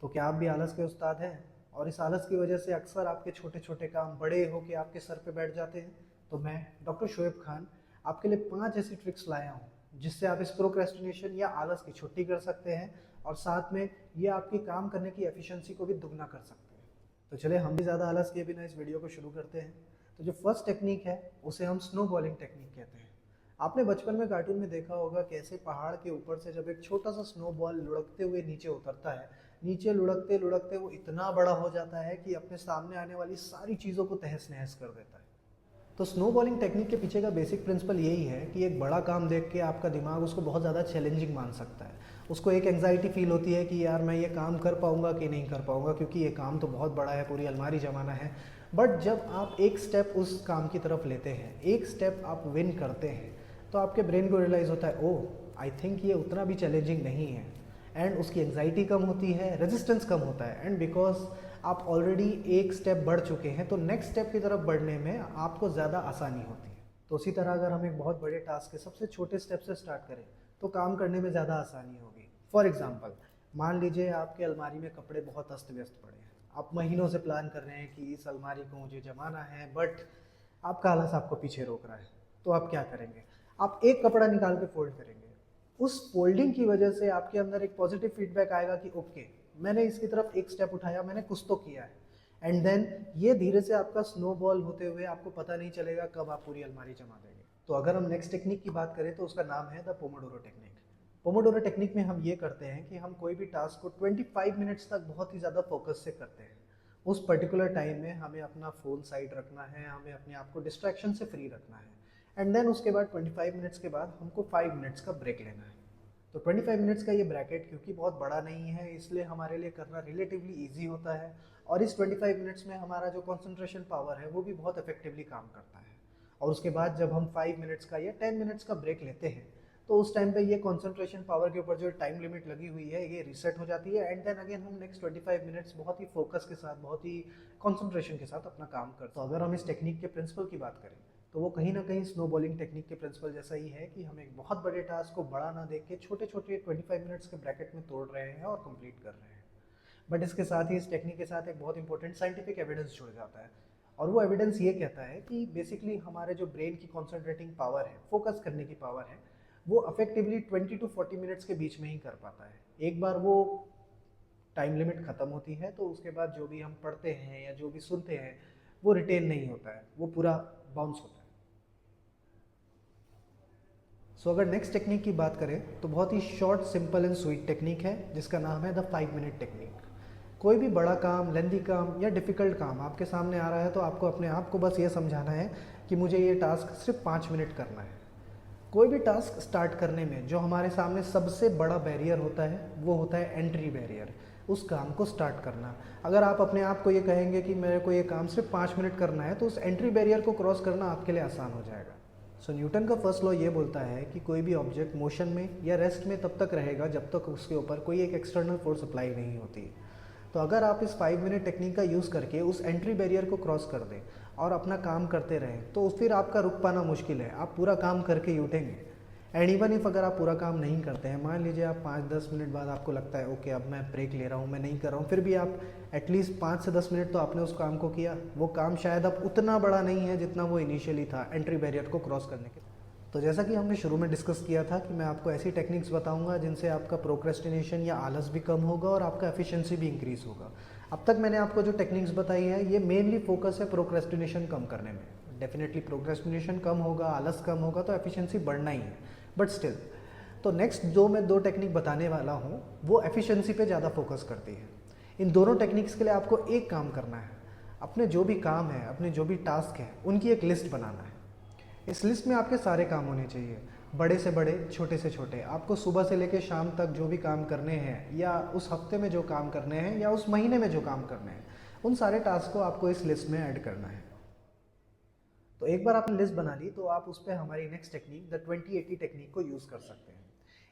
तो क्या आप भी आलस के उस्ताद हैं और इस आलस की वजह से अक्सर आपके छोटे छोटे काम बड़े होके आपके सर पे बैठ जाते हैं? तो मैं डॉक्टर शोएब खान आपके लिए 5 ऐसी ट्रिक्स लाया हूँ जिससे आप इस प्रोक्रेस्टिनेशन या आलस की छुट्टी कर सकते हैं और साथ में ये आपकी काम करने की एफिशिएंसी को भी दुगना कर सकते हैं। तो चलिए हम भी ज़्यादा आलस किए बिना इस वीडियो को शुरू करते हैं। तो जो फर्स्ट टेक्निक है उसे हम स्नो बॉलिंग टेक्निक कहते हैं। आपने बचपन में कार्टून में देखा होगा कैसे पहाड़ के ऊपर से जब एक छोटा सा स्नो बॉल लुढ़कते हुए नीचे उतरता है, नीचे लुढ़कते लुढ़कते वो इतना बड़ा हो जाता है कि अपने सामने आने वाली सारी चीज़ों को तहस नहस कर देता है। तो स्नो बॉलिंग टेक्निक के पीछे का बेसिक प्रिंसिपल यही है कि एक बड़ा काम देख के आपका दिमाग उसको बहुत ज़्यादा चैलेंजिंग मान सकता है। उसको एक एंग्जाइटी फील होती है कि यार मैं ये काम कर पाऊँगा कि नहीं कर पाऊँगा, क्योंकि ये काम तो बहुत बड़ा है, पूरी अलमारी जमाना है। बट जब आप एक स्टेप उस काम की तरफ लेते हैं, एक स्टेप आप विन करते हैं, तो आपके ब्रेन को रियलाइज़ होता है ओह आई थिंक ये उतना भी चैलेंजिंग नहीं है, एंड उसकी एंग्जाइटी कम होती है, रेजिस्टेंस कम होता है, एंड बिकॉज आप ऑलरेडी एक स्टेप बढ़ चुके हैं तो नेक्स्ट स्टेप की तरफ बढ़ने में आपको ज़्यादा आसानी होती है। तो उसी तरह अगर हम एक बहुत बड़े टास्क के सबसे छोटे स्टेप से स्टार्ट करें तो काम करने में ज़्यादा आसानी होगी। फॉर एग्जाम्पल, मान लीजिए आपके अलमारी में कपड़े बहुत अस्त व्यस्त पड़े हैं। आप महीनों से प्लान कर रहे हैं कि इस अलमारी को मुझे जमाना है, बट आपका आलस आपको पीछे रोक रहा है। तो आप क्या करेंगे? आप एक कपड़ा निकाल के फोल्ड करेंगे। उस फोल्डिंग की वजह से आपके अंदर एक पॉजिटिव फीडबैक आएगा कि ओके मैंने इसकी तरफ एक स्टेप उठाया, मैंने कुछ तो किया है। एंड देन ये धीरे से आपका स्नोबॉल होते हुए आपको पता नहीं चलेगा कब आप पूरी अलमारी जमा देंगे। तो अगर हम नेक्स्ट टेक्निक की बात करें तो उसका नाम है the Pomodoro technique. Pomodoro technique में हम ये करते हैं कि हम कोई भी टास्क को 25 मिनट्स तक बहुत ही ज़्यादा फोकस से करते हैं। उस पर्टिकुलर टाइम में हमें अपना फ़ोन साइड रखना है, हमें अपने आप को डिस्ट्रैक्शन से फ्री रखना है। एंड देन उसके बाद 25 मिनट्स के बाद हमको 5 मिनट्स का ब्रेक लेना है। तो 25 मिनट्स का ये ब्रैकेट क्योंकि बहुत बड़ा नहीं है, इसलिए हमारे लिए करना रिलेटिवली ईजी होता है। और इस 25 मिनट्स में हमारा जो कॉन्सेंट्रेशन पावर है वो भी बहुत इफेक्टिवली काम करता है। और उसके बाद जब हम 5 मिनट्स का या 10 मिनट्स का ब्रेक लेते हैं तो उस टाइम पे ये कॉन्सेंट्रेशन पावर के ऊपर जो टाइम लिमिट लगी हुई है ये रीसेट हो जाती है। एंड देन अगेन हम नेक्स्ट 25 मिनट्स बहुत ही फोकस के साथ, बहुत ही कॉन्सेंट्रेशन के साथ अपना काम करते हैं। तो अगर हम इस टेक्निक के प्रिंसिपल की बात करें तो वो कहीं ना कहीं स्नो बॉलिंग टेक्निक के प्रिंसिपल जैसा ही है कि हम एक बहुत बड़े टास्क को बड़ा ना देख के छोटे छोटे 25 मिनट्स के ब्रैकेट में तोड़ रहे हैं और कंप्लीट कर रहे हैं। बट इसके साथ ही इस टेक्निक के साथ एक बहुत इंपॉर्टेंट साइंटिफिक एविडेंस जुड़ जाता है। और वो एविडेंस ये कहता है कि बेसिकली हमारे जो ब्रेन की कॉन्सेंट्रेटिंग पावर है, फोकस करने की पावर है, वो अफेक्टिवली 20 to 40 मिनट्स के बीच में ही कर पाता है। एक बार वो टाइम लिमिट ख़त्म होती है तो उसके बाद जो भी हम पढ़ते हैं या जो भी सुनते हैं वो रिटेन नहीं होता है, वो पूरा बाउंस होता है। सो अगर नेक्स्ट टेक्निक की बात करें तो बहुत ही short, simple and sweet technique है जिसका नाम है द 5 मिनट टेक्निक। कोई भी बड़ा काम, लेंदी काम या डिफ़िकल्ट काम आपके सामने आ रहा है तो आपको अपने आप को बस ये समझाना है कि मुझे ये टास्क सिर्फ 5 मिनट करना है। कोई भी टास्क स्टार्ट करने में जो हमारे सामने सबसे बड़ा बैरियर होता है वो होता है एंट्री बैरियर, उस काम को स्टार्ट करना। अगर आप अपने आप को ये कहेंगे कि मेरे को ये काम सिर्फ 5 मिनट करना है तो उस एंट्री बैरियर को क्रॉस करना आपके लिए आसान हो जाएगा। सो न्यूटन का फर्स्ट लॉ ये बोलता है कि कोई भी ऑब्जेक्ट मोशन में या रेस्ट में तब तक रहेगा जब तक उसके ऊपर कोई एक एक्सटर्नल फोर्स अप्लाई नहीं होती। तो अगर आप इस 5 मिनट टेक्निक का यूज़ करके उस एंट्री बैरियर को क्रॉस कर दें और अपना काम करते रहें तो फिर आपका रुक पाना मुश्किल है, आप पूरा काम करके ही उठेंगे। एंड इवन इफ अगर आप पूरा काम नहीं करते हैं, मान लीजिए आप 5-10 मिनट बाद आपको लगता है ओके अब मैं ब्रेक ले रहा हूँ, मैं नहीं कर रहा हूँ, फिर भी आप एटलीस्ट 5 से 10 मिनट तो आपने उस काम को किया। वो काम शायद अब उतना बड़ा नहीं है जितना वो इनिशियली था एंट्री बैरियर को क्रॉस करने के। तो जैसा कि हमने शुरू में डिस्कस किया था कि मैं आपको ऐसी टेक्निक्स बताऊंगा जिनसे आपका प्रोक्रेस्टिनेशन या आलस भी कम होगा और आपका एफिशिएंसी भी इंक्रीज़ होगा। अब तक मैंने आपको जो टेक्निक्स बताई है ये मेनली फोकस है प्रोक्रेस्टिनेशन कम करने में। डेफिनेटली प्रोक्रेस्टिनेशन कम होगा, आलस कम होगा तो एफिशिएंसी बढ़ना ही है, बट स्टिल। तो नेक्स्ट जो मैं 2 टेक्निक बताने वाला हूँ वो एफिशिएंसी पे ज़्यादा फोकस करती है। इन दोनों टेक्निक्स के लिए आपको एक काम करना है, अपने जो भी काम है, अपने जो भी टास्क है उनकी एक लिस्ट बनाना है। इस लिस्ट में आपके सारे काम होने चाहिए, बड़े से बड़े, छोटे से छोटे। आपको सुबह से लेकर शाम तक जो भी काम करने हैं या उस हफ्ते में जो काम करने हैं या उस महीने में जो काम करने हैं, उन सारे टास्क को आपको इस लिस्ट में ऐड करना है। तो एक बार आपने लिस्ट बना ली तो आप उस पर हमारी नेक्स्ट टेक्निक द 20-80 टेक्निक को यूज़ कर सकते हैं।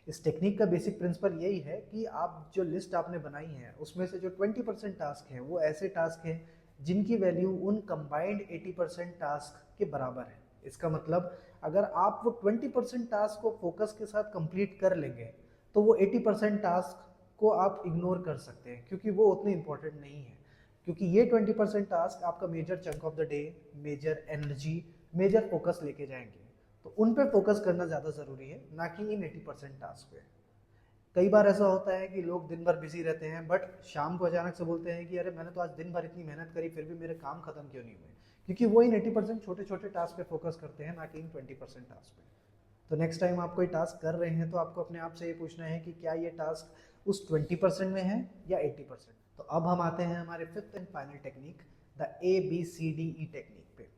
इस टेक्निक का बेसिक प्रिंसिपल यही है कि आप जो लिस्ट आपने बनाई है उसमें से जो 20% टास्क हैं वो ऐसे टास्क हैं जिनकी वैल्यू उन कंबाइंड 80% टास्क के बराबर है। इसका मतलब अगर आप वो 20% टास्क को फोकस के साथ कंप्लीट कर लेंगे तो वो 80% टास्क को आप इग्नोर कर सकते हैं क्योंकि वो उतने इंपॉर्टेंट नहीं है, क्योंकि ये 20% टास्क आपका major chunk of the day, major energy, major focus लेके जाएंगे। तो उन पे फोकस करना ज़्यादा ज़रूरी है, ना कि इन 80% टास्क पे। कई बार ऐसा होता है कि लोग दिन भर बिजी रहते हैं बट शाम को अचानक से बोलते हैं कि अरे मैंने तो आज दिन भर इतनी मेहनत करी फिर भी मेरे काम खत्म क्यों नहीं हुए, क्योंकि वो इन 80% छोटे छोटे टास्क पे फोकस करते हैं, ना कि इन 20% टास्क पे। तो नेक्स्ट टाइम आप कोई टास्क कर रहे हैं तो आपको अपने आप से ये पूछना है कि क्या ये टास्क उस 20% में है या 80%। तो अब हम आते हैं हमारे fifth and final technique, the ABCDE technique पे।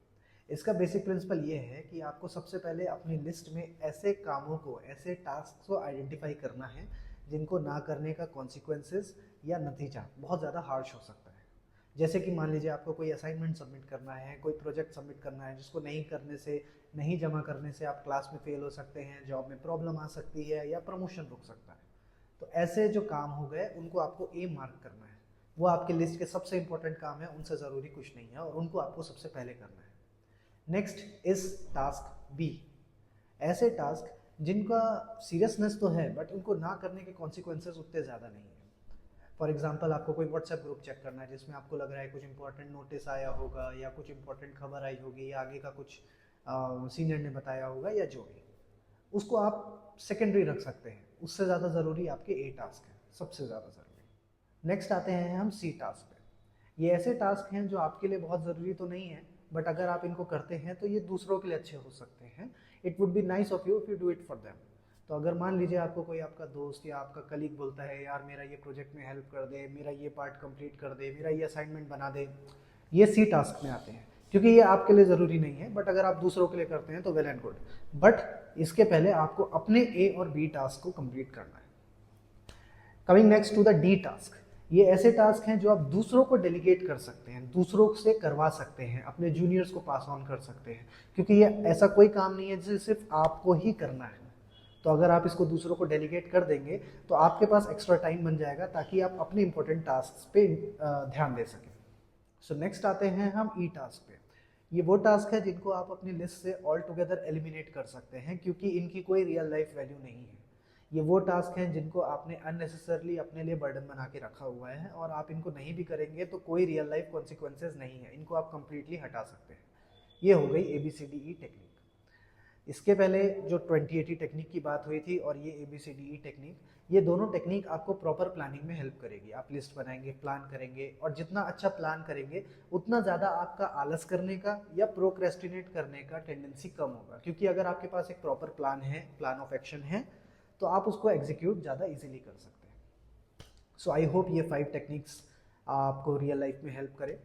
इसका बेसिक प्रिंसिपल ये है कि आपको सबसे पहले अपनी लिस्ट में ऐसे कामों को, ऐसे टास्क को आइडेंटिफाई करना है जिनको ना करने का कॉन्सिक्वेंसेस या नतीजा बहुत ज़्यादा हार्श हो सकता है। जैसे कि मान लीजिए आपको कोई असाइनमेंट सबमिट करना है, कोई प्रोजेक्ट सबमिट करना है जिसको नहीं करने से, नहीं जमा करने से आप क्लास में फेल हो सकते हैं, जॉब में प्रॉब्लम आ सकती है या प्रमोशन रुक सकता है। तो ऐसे जो काम हो गए उनको आपको ए मार्क करना है, वो आपके लिस्ट के सबसे इंपॉर्टेंट काम है, उनसे ज़रूरी कुछ नहीं है और उनको आपको सबसे पहले करना है। नेक्स्ट इज टास्क बी, ऐसे टास्क जिनका सीरियसनेस तो है बट उनको ना करने के कॉन्सिक्वेंसेज उतने ज़्यादा नहीं है। फॉर एग्जाम्पल आपको कोई व्हाट्सएप ग्रुप चेक करना है जिसमें आपको लग रहा है कुछ इंपॉर्टेंट नोटिस आया होगा या कुछ इंपॉर्टेंट खबर आई होगी या आगे का कुछ सीनियर ने बताया होगा या जो भी, उसको आप सेकेंडरी रख सकते हैं, उससे ज़्यादा ज़रूरी आपके ए टास्क है, सबसे ज़्यादा ज़रूरी। नेक्स्ट आते हैं हम सी टास्क पे। ये ऐसे टास्क हैं जो आपके लिए बहुत ज़रूरी तो नहीं है बट अगर आप इनको करते हैं तो ये दूसरों के लिए अच्छे हो सकते हैं। It would be nice of you if you do it for them. तो अगर मान लीजिए आपको कोई आपका दोस्त या आपका कलीग बोलता है यार मेरा ये प्रोजेक्ट में हेल्प कर दे, मेरा ये पार्ट कंप्लीट कर दे, मेरा ये असाइनमेंट बना दे, ये सी टास्क में आते हैं क्योंकि ये आपके लिए ज़रूरी नहीं है बट अगर आप दूसरों के लिए करते हैं तो वेल एंड गुड। बट इसके पहले आपको अपने ए और बी टास्क को कंप्लीट करना है। Coming next to the D task, ये ऐसे टास्क हैं जो आप दूसरों को डेलीगेट कर सकते हैं, दूसरों से करवा सकते हैं, अपने जूनियर्स को पास ऑन कर सकते हैं, क्योंकि ये ऐसा कोई काम नहीं है जिसे सिर्फ आपको ही करना है। तो अगर आप इसको दूसरों को डेलीगेट कर देंगे तो आपके पास एक्स्ट्रा टाइम बन जाएगा ताकि आप अपने इंपॉर्टेंट टास्क पे ध्यान दे सकें। सो नेक्स्ट आते हैं हम ई टास्क पे। ये वो टास्क है जिनको आप अपनी लिस्ट से ऑल टुगेदर एलिमिनेट कर सकते हैं क्योंकि इनकी कोई रियल लाइफ वैल्यू नहीं है। ये वो टास्क हैं जिनको आपने अननेसेसरली अपने लिए बर्डन बना के रखा हुआ है और आप इनको नहीं भी करेंगे तो कोई रियल लाइफ कॉन्सिक्वेंसेज नहीं है, इनको आप कंप्लीटली हटा सकते हैं। ये हो गई ABCDE टेक्निक। इसके पहले जो 2080 टेक्निक की बात हुई थी और ये ABCDE टेक्निक, ये दोनों टेक्निक आपको प्रॉपर प्लानिंग में हेल्प करेगी। आप लिस्ट बनाएंगे, प्लान करेंगे और जितना अच्छा प्लान करेंगे उतना ज़्यादा आपका आलस करने का या प्रोक्रेस्टिनेट करने का टेंडेंसी कम होगा, क्योंकि अगर आपके पास एक प्रॉपर प्लान है, प्लान ऑफ एक्शन है, तो आप उसको एग्जीक्यूट ज़्यादा इजीली कर सकते हैं। सो आई होप ये 5 टेक्निक्स आपको रियल लाइफ में हेल्प करे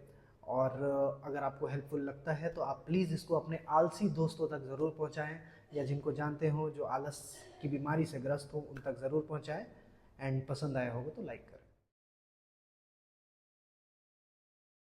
और अगर आपको हेल्पफुल लगता है तो आप प्लीज़ इसको अपने आलसी दोस्तों तक ज़रूर पहुंचाएं या जिनको जानते हो जो आलस की बीमारी से ग्रस्त हो उन तक ज़रूर पहुंचाएं। एंड पसंद आया होगा तो लाइक करें।